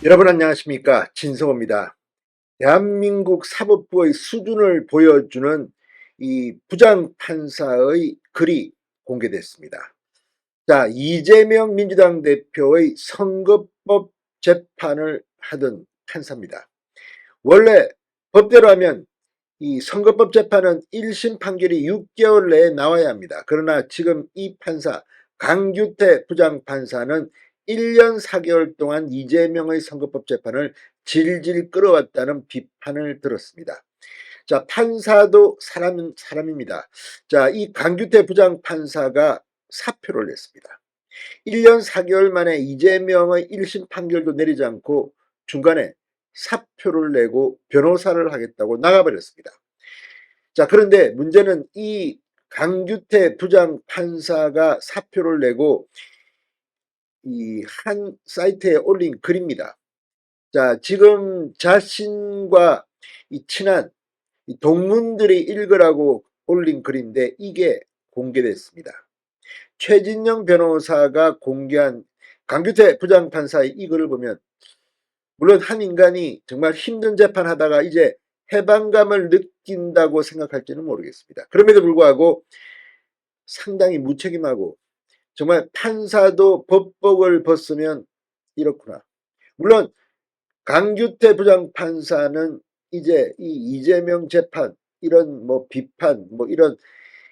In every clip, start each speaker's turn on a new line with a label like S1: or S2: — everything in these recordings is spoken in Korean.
S1: 여러분 안녕하십니까? 진성호입니다. 대한민국 사법부의 수준을 보여주는 이 부장판사의 글이 공개됐습니다. 자, 이재명 민주당 대표의 선거법 재판을 하던 판사입니다. 원래 법대로 하면 이 선거법 재판은 1심 판결이 6개월 내에 나와야 합니다. 그러나 지금 이 판사 강규태 부장판사는 1년 4개월 동안 이재명의 선거법 재판을 질질 끌어왔다는 비판을 들었습니다. 자, 판사도 사람입니다. 자, 이 강규태 부장판사가 사표를 냈습니다. 1년 4개월 만에 이재명의 1심 판결도 내리지 않고 중간에 사표를 내고 변호사를 하겠다고 나가버렸습니다. 자, 그런데 문제는 이 강규태 부장판사가 사표를 내고 이 한 사이트에 올린 글입니다. 자, 지금 자신과 이 친한 이 동문들이 읽으라고 올린 글인데 이게 공개됐습니다. 최진영 변호사가 공개한 강규태 부장판사의 이 글을 보면 물론 한 인간이 정말 힘든 재판하다가 이제 해방감을 느낀다고 생각할지는 모르겠습니다. 그럼에도 불구하고 상당히 무책임하고 정말 판사도 법복을 벗으면 이렇구나. 물론 강규태 부장판사는 이제 이 이재명 재판 이런 뭐 비판 뭐 이런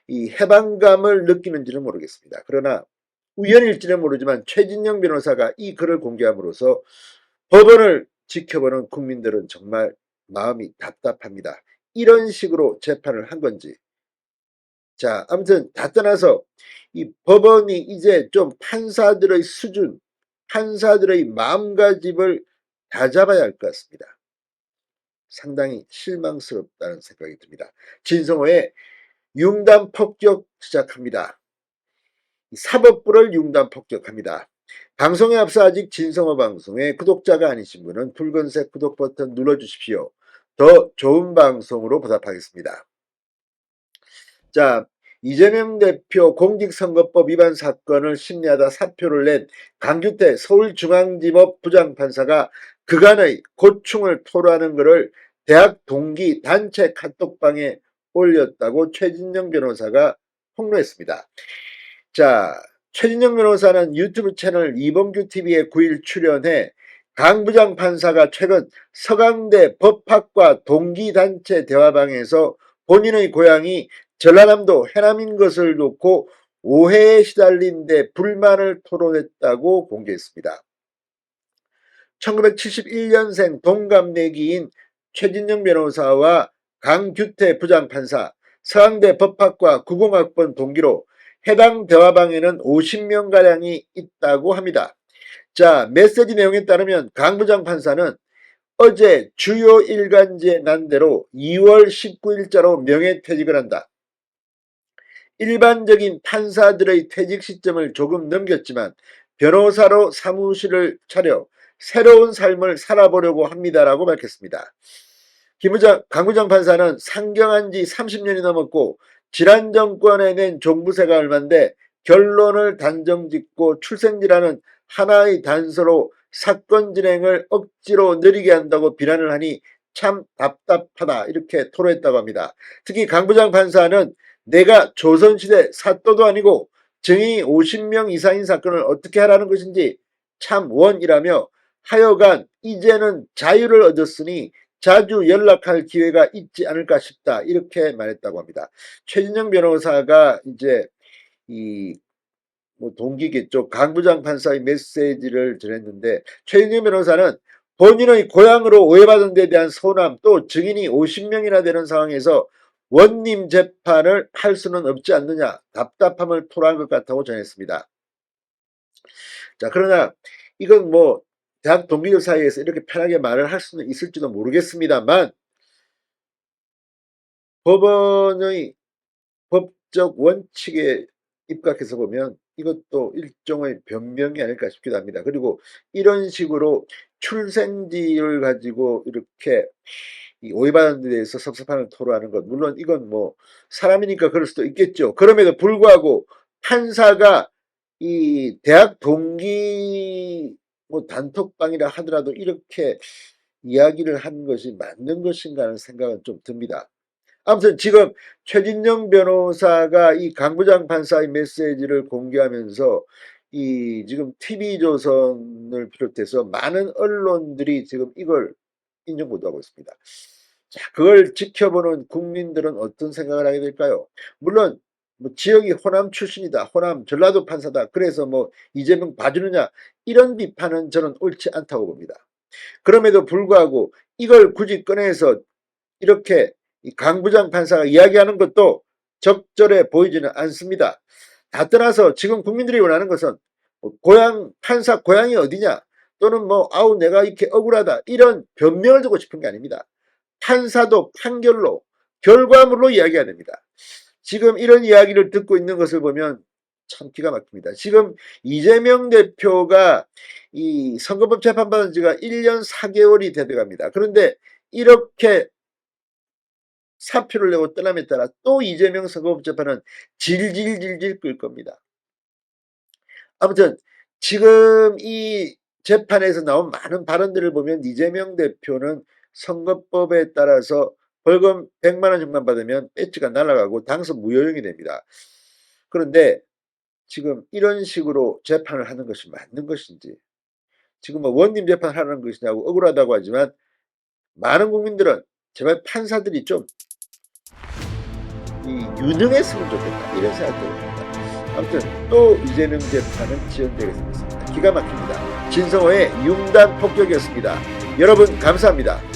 S1: 이 해방감을 느끼는지는 모르겠습니다. 그러나 우연일지는 모르지만 최진영 변호사가 이 글을 공개함으로써 법원을 지켜보는 국민들은 정말 마음이 답답합니다. 이런 식으로 재판을 한 건지. 자, 아무튼 다 떠나서 이 법원이 이제 좀 판사들의 수준, 판사들의 마음가짐을 다 잡아야 할 것 같습니다. 상당히 실망스럽다는 생각이 듭니다. 진성호의 융단 폭격 시작합니다. 사법부를 융단 폭격합니다. 방송에 앞서 아직 진성호 방송의 구독자가 아니신 분은 붉은색 구독 버튼 눌러주십시오. 더 좋은 방송으로 보답하겠습니다. 자, 이재명 대표 공직선거법 위반 사건을 심리하다 사표를 낸 강규태 서울중앙지법 부장판사가 그간의 고충을 토로하는 것을 대학 동기 단체 카톡방에 올렸다고 최진영 변호사가 폭로했습니다. 자, 최진영 변호사는 유튜브 채널 이범규TV에 9일 출연해 강 부장판사가 최근 서강대 법학과 동기단체 대화방에서 본인의 고향이 전라남도 해남인 것을 놓고 오해에 시달린 데 불만을 토론했다고 공개했습니다. 1971년생 동갑내기인 최진영 변호사와 강규태 부장판사, 서강대 법학과 90학번 동기로 해당 대화방에는 50명가량이 있다고 합니다. 자, 메시지 내용에 따르면 강 부장판사는 어제 주요 일간지에 난 대로 2월 19일자로 명예퇴직을 한다. 일반적인 판사들의 퇴직 시점을 조금 넘겼지만 변호사로 사무실을 차려 새로운 삶을 살아보려고 합니다라고 밝혔습니다. 강 부장 판사는 상경한 지 30년이 넘었고 지난 정권에 낸 종부세가 얼만데 결론을 단정짓고 출생지라는 하나의 단서로 사건 진행을 억지로 느리게 한다고 비난을 하니 참 답답하다 이렇게 토로했다고 합니다. 특히 강 부장 판사는 내가 조선시대 사또도 아니고 증인이 50명 이상인 사건을 어떻게 하라는 것인지 참 원이라며 하여간 이제는 자유를 얻었으니 자주 연락할 기회가 있지 않을까 싶다 이렇게 말했다고 합니다. 최진영 변호사가 이제 이 뭐 동기겠죠. 강 부장 판사의 메시지를 전했는데 최진영 변호사는 본인의 고향으로 오해받은 데 대한 서운함 또 증인이 50명이나 되는 상황에서 원님 재판을 할 수는 없지 않느냐 답답함을 토로한 것 같다고 전했습니다. 자, 그러나 이건 뭐 대학 동기들 사이에서 이렇게 편하게 말을 할 수는 있을지도 모르겠습니다만 법원의 법적 원칙에 입각해서 보면 이것도 일종의 변명이 아닐까 싶기도 합니다. 그리고 이런 식으로 출생지를 가지고 이렇게 오해받는 데 대해서 섭섭함을 토로하는 것 물론 이건 뭐 사람이니까 그럴 수도 있겠죠. 그럼에도 불구하고 판사가 이 대학 동기 뭐 단톡방이라 하더라도 이렇게 이야기를 한 것이 맞는 것인가 하는 생각은 좀 듭니다. 아무튼 지금 최진녕 변호사가 이 강부장 판사의 메시지를 공개하면서 이 지금 TV조선을 비롯해서 많은 언론들이 지금 이걸 인정 보도하고 있습니다. 자, 그걸 지켜보는 국민들은 어떤 생각을 하게 될까요? 물론 뭐 지역이 호남 출신이다, 호남 전라도 판사다, 그래서 뭐 이재명 봐주느냐, 이런 비판은 저는 옳지 않다고 봅니다. 그럼에도 불구하고 이걸 굳이 꺼내서 이렇게 강부장 판사가 이야기하는 것도 적절해 보이지는 않습니다. 다 떠나서 지금 국민들이 원하는 것은 뭐 판사 고향이 어디냐, 또는 뭐 아우 내가 이렇게 억울하다, 이런 변명을 듣고 싶은 게 아닙니다. 판사도 판결로, 결과물로 이야기해야 됩니다. 지금 이런 이야기를 듣고 있는 것을 보면 참 기가 막힙니다. 지금 이재명 대표가 이 선거법 재판받은 지가 1년 4개월이 되어갑니다. 그런데 이렇게 사표를 내고 떠남에 따라 또 이재명 선거법 재판은 질질질질 끌 겁니다. 아무튼 지금 이 재판에서 나온 많은 발언들을 보면 이재명 대표는 선거법에 따라서 벌금 100만 원 정도만 받으면 배지가 날아가고 당선 무효형이 됩니다. 그런데 지금 이런 식으로 재판을 하는 것이 맞는 것인지, 지금 뭐 원님 재판을 하는 것이냐고 억울하다고 하지만 많은 국민들은 제발 판사들이 좀 유능했으면 좋겠다, 이런 생각이 듭니다. 아무튼 또 이재명 재판은 지연되게 생겼습니다. 기가 막힙니다. 진성호의 융단 폭격이었습니다. 여러분 감사합니다.